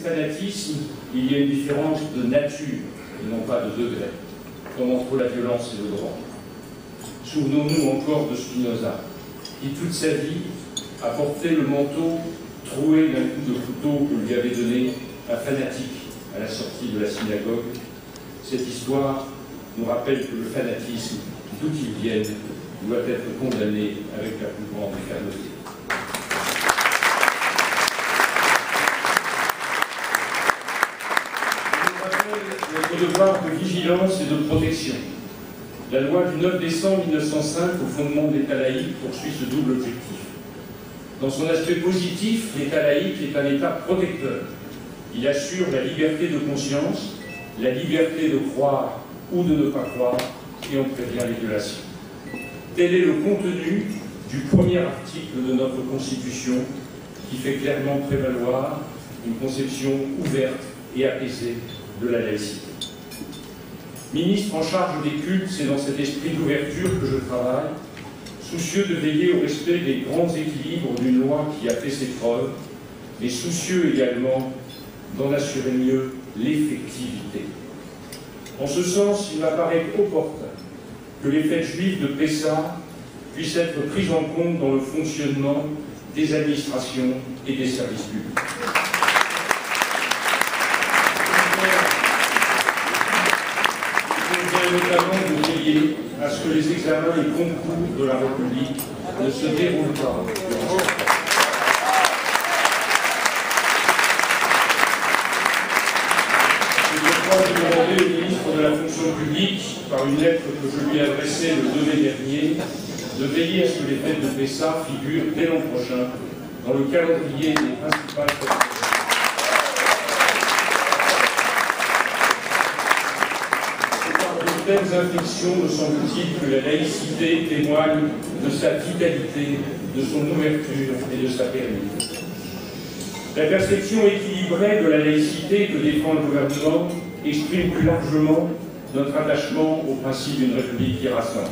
fanatisme, il y a une différence de nature, et non pas de degré, comme entre la violence et le droit. Souvenons-nous encore de Spinoza, qui toute sa vie a porté le manteau troué d'un coup de couteau que lui avait donné un fanatique à la sortie de la synagogue. Cette histoire nous rappelle que le fanatisme, d'où qu'il vienne, doit être condamné avec la plus grande fermeté. Je nous rappelle notre devoir de vigilance et de protection. La loi du 9 décembre 1905, au fondement de l'État laïque, poursuit ce double objectif. Dans son aspect positif, l'État laïque est un État protecteur. Il assure la liberté de conscience, la liberté de croire ou de ne pas croire, et on prévient les violations. Tel est le contenu du premier article de notre Constitution, qui fait clairement prévaloir une conception ouverte et apaisée de la laïcité. Ministre en charge des cultes, c'est dans cet esprit d'ouverture que je travaille, soucieux de veiller au respect des grands équilibres d'une loi qui a fait ses preuves, mais soucieux également d'en assurer mieux l'effectivité. En ce sens, il m'apparaît opportun que les fêtes juives de Pessah puissent être prises en compte dans le fonctionnement des administrations et des services publics. Il convient notamment de veiller à ce que les examens et concours de la République ne se déroulent pas. Je crois demander au ministre de la fonction publique, par une lettre que je lui ai adressée le 2 mai dernier, de veiller à ce que les fêtes de Pessah figurent dès l'an prochain dans le calendrier des principales fêtes. C'est par de telles inflexions, me semble-t-il, que la laïcité témoigne de sa vitalité, de son ouverture et de sa pérennité. La perception équilibrée de la laïcité que défend le gouvernement exprime plus largement notre attachement au principe d'une République qui rassemble.